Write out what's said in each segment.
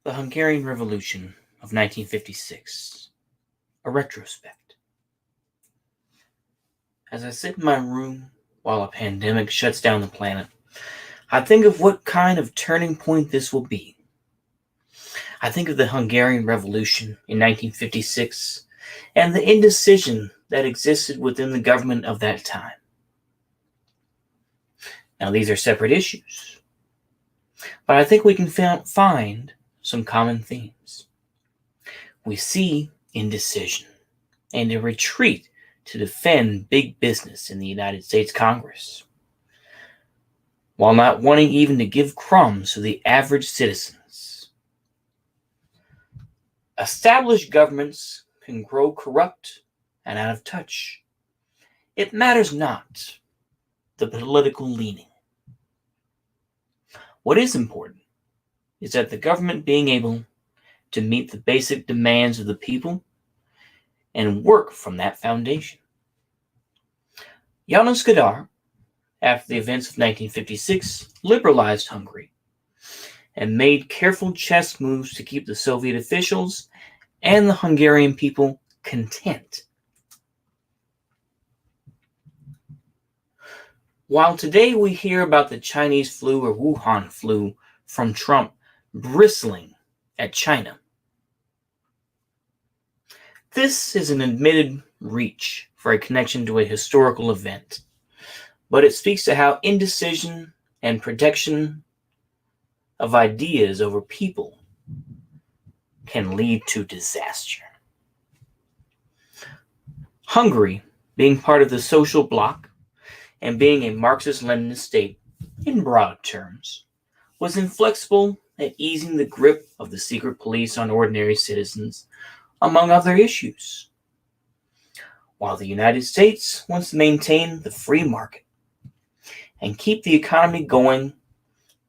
The Hungarian Revolution of 1956, a retrospect. As I sit in my room while a pandemic shuts down the planet, I think of what kind of turning point this will be. I think of the Hungarian Revolution in 1956 and the indecision that existed within the government of that time. Now, these are separate issues, but I think we can find some common themes. We see indecision and a retreat to defend big business in the United States Congress, while not wanting even to give crumbs to the average citizens. Established governments can grow corrupt and out of touch. It matters not the political leaning. What is important is that the government being able to meet the basic demands of the people and work from that foundation. János Kadar, after the events of 1956, liberalized Hungary and made careful chess moves to keep the Soviet officials and the Hungarian people content. While today we hear about the Chinese flu or Wuhan flu from Trump bristling at China, this is an admitted reach for a connection to a historical event, but it speaks to how indecision and protection of ideas over people can lead to disaster. Hungary, being part of the social bloc and being a Marxist-Leninist state in broad terms, was inflexible at easing the grip of the secret police on ordinary citizens, among other issues. While the United States wants to maintain the free market and keep the economy going,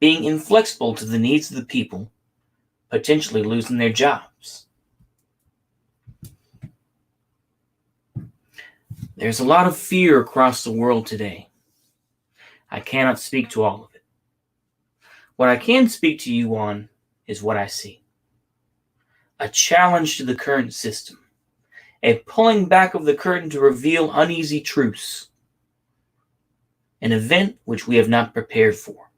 being inflexible to the needs of the people, potentially losing their jobs. There's a lot of fear across the world today. I cannot speak to all of it. What I can speak to you on is what I see. A challenge to the current system, a pulling back of the curtain to reveal uneasy truths, an event which we have not prepared for.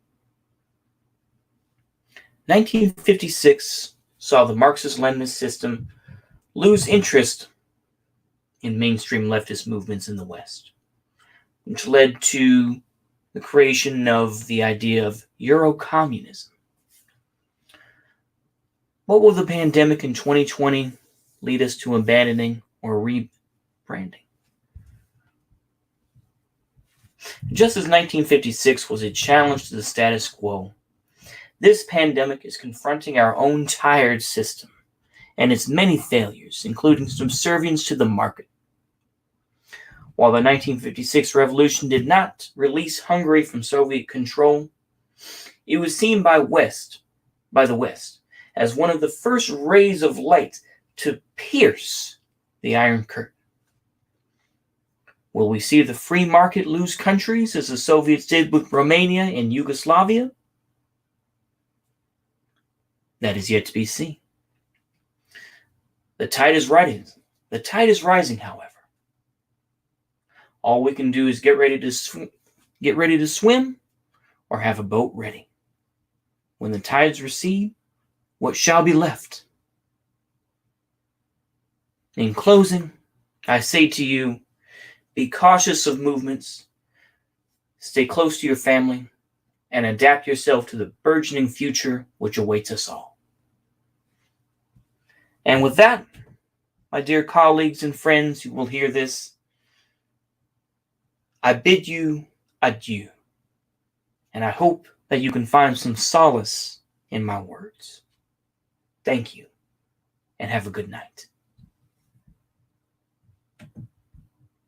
1956 saw the Marxist-Leninist system lose interest in mainstream leftist movements in the West, which led to the creation of the idea of Euro-communism. What will the pandemic in 2020 lead us to abandoning or rebranding? Just as 1956 was a challenge to the status quo, this pandemic is confronting our own tired system and its many failures, including subservience to the market. While the 1956 revolution did not release Hungary from Soviet control, it was seen by the West as one of the first rays of light to pierce the Iron Curtain. Will we see the free market lose countries as the Soviets did with Romania and Yugoslavia? That is yet to be seen. The tide is rising. The tide is rising, however. All we can do is get ready to swim or have a boat ready. When the tides recede, what shall be left? In closing, I say to you, be cautious of movements, stay close to your family, and adapt yourself to the burgeoning future which awaits us all. And with that, my dear colleagues and friends who will hear this, I bid you adieu, and I hope that you can find some solace in my words. Thank you, and have a good night.